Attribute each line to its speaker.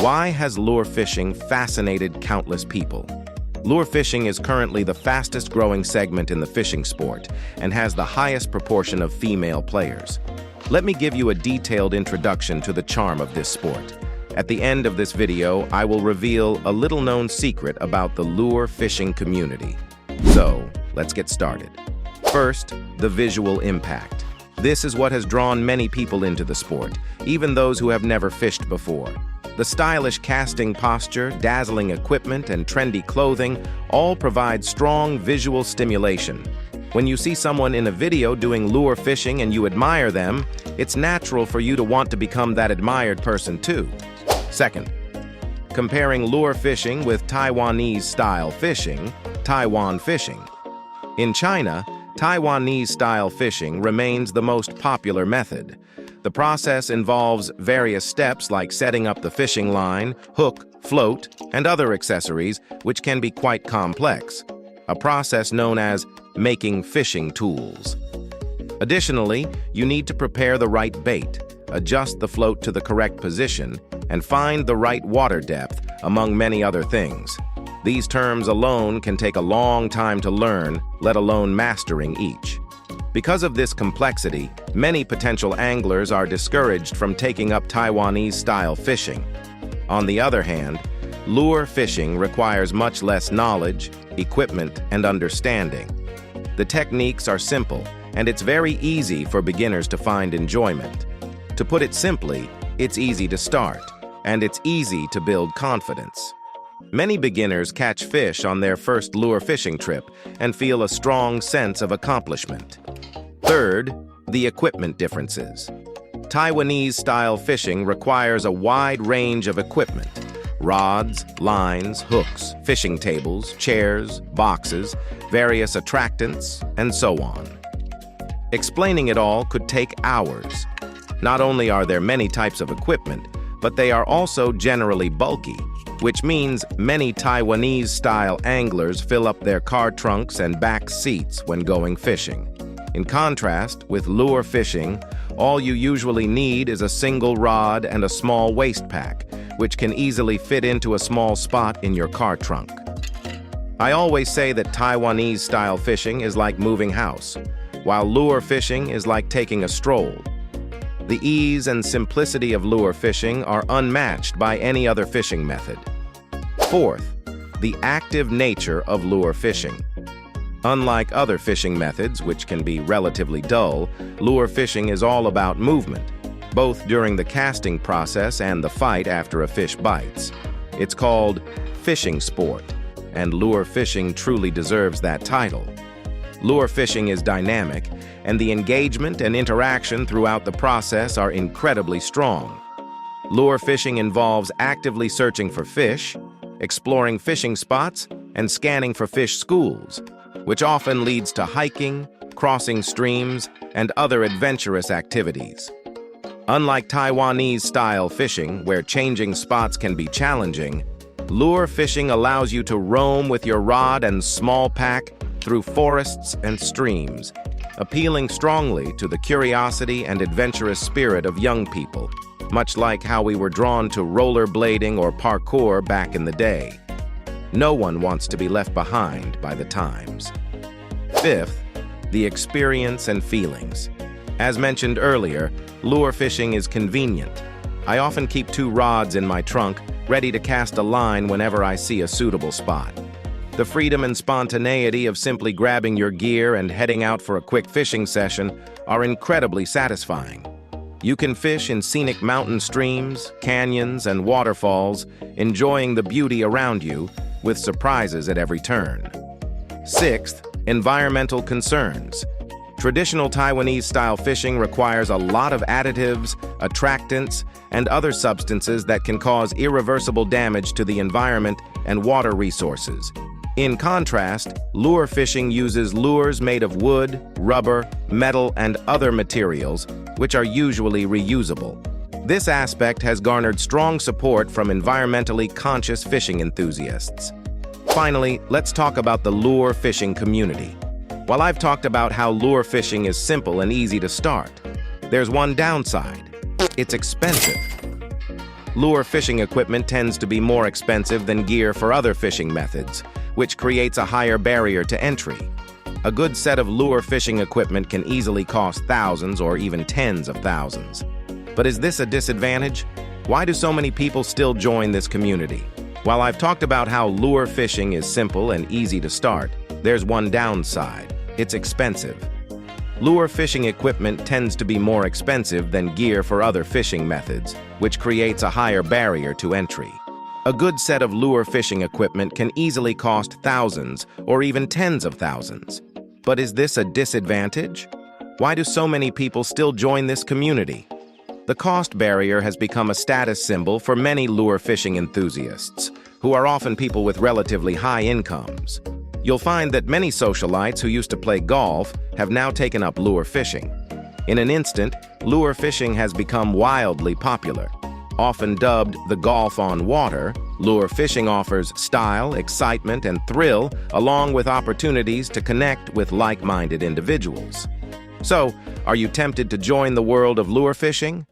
Speaker 1: Why has lure fishing fascinated countless people? Lure fishing is currently the fastest growing segment in the fishing sport and has the highest proportion of female players. Let me give you a detailed introduction to the charm of this sport. At the end of this video, I will reveal a little-known secret about the lure fishing community. So, let's get started. First, the visual impact. This is what has drawn many people into the sport, even those who have never fished before. The stylish casting posture, dazzling equipment, and trendy clothing all provide strong visual stimulation. When you see someone in a video doing lure fishing and you admire them, it's natural for you to want to become that admired person too. Second, comparing lure fishing with Taiwanese-style fishing, Taiwan fishing. In China, Taiwanese-style fishing remains the most popular method. The process involves various steps like setting up the fishing line, hook, float, and other accessories, which can be quite complex, a process known as making fishing tools. Additionally, you need to prepare the right bait, adjust the float to the correct position, and find the right water depth, among many other things. These terms alone can take a long time to learn, let alone mastering each. Because of this complexity, many potential anglers are discouraged from taking up Taiwanese-style fishing. On the other hand, lure fishing requires much less knowledge, equipment, and understanding. The techniques are simple, and it's very easy for beginners to find enjoyment. To put it simply, it's easy to start, and it's easy to build confidence. Many beginners catch fish on their first lure fishing trip and feel a strong sense of accomplishment. Third, the equipment differences. Taiwanese-style fishing requires a wide range of equipment: rods, lines, hooks, fishing tables, chairs, boxes, various attractants, and so on. Explaining it all could take hours. Not only are there many types of equipment, but they are also generally bulky, which means many Taiwanese-style anglers fill up their car trunks and back seats when going fishing. In contrast, with lure fishing, all you usually need is a single rod and a small waist pack, which can easily fit into a small spot in your car trunk. I always say that Taiwanese-style fishing is like moving house, while lure fishing is like taking a stroll. The ease and simplicity of lure fishing are unmatched by any other fishing method. Fourth, the active nature of lure fishing. Unlike other fishing methods, which can be relatively dull, lure fishing is all about movement, both during the casting process and the fight after a fish bites. It's called fishing sport, and lure fishing truly deserves that title. Lure fishing is dynamic, and the engagement and interaction throughout the process are incredibly strong. Lure fishing involves actively searching for fish, exploring fishing spots, and scanning for fish schools, which often leads to hiking, crossing streams, and other adventurous activities. Unlike Taiwanese-style fishing, where changing spots can be challenging, lure fishing allows you to roam with your rod and small pack through forests and streams, appealing strongly to the curiosity and adventurous spirit of young people, much like how we were drawn to rollerblading or parkour back in the day. No one wants to be left behind by the times. Fifth, the experience and feelings. As mentioned earlier, lure fishing is convenient. I often keep 2 rods in my trunk, ready to cast a line whenever I see a suitable spot. The freedom and spontaneity of simply grabbing your gear and heading out for a quick fishing session are incredibly satisfying. You can fish in scenic mountain streams, canyons, and waterfalls, enjoying the beauty around you, with surprises at every turn. Sixth, environmental concerns. Traditional Taiwanese-style fishing requires a lot of additives, attractants, and other substances that can cause irreversible damage to the environment and water resources. In contrast, lure fishing uses lures made of wood, rubber, metal, and other materials, which are usually reusable. This aspect has garnered strong support from environmentally conscious fishing enthusiasts. Finally, let's talk about the lure fishing community. While I've talked about how lure fishing is simple and easy to start, there's one downside. It's expensive. Lure fishing equipment tends to be more expensive than gear for other fishing methods, which creates a higher barrier to entry. A good set of lure fishing equipment can easily cost thousands or even tens of thousands. But is this a disadvantage? Why do so many people still join this community? While I've talked about how lure fishing is simple and easy to start, there's one downside. It's expensive. Lure fishing equipment tends to be more expensive than gear for other fishing methods, which creates a higher barrier to entry. A good set of lure fishing equipment can easily cost thousands or even tens of thousands. But is this a disadvantage? Why do so many people still join this community? The cost barrier has become a status symbol for many lure fishing enthusiasts, who are often people with relatively high incomes. You'll find that many socialites who used to play golf have now taken up lure fishing. In an instant, lure fishing has become wildly popular. Often dubbed the golf on water, lure fishing offers style, excitement, and thrill, along with opportunities to connect with like-minded individuals. So, are you tempted to join the world of lure fishing?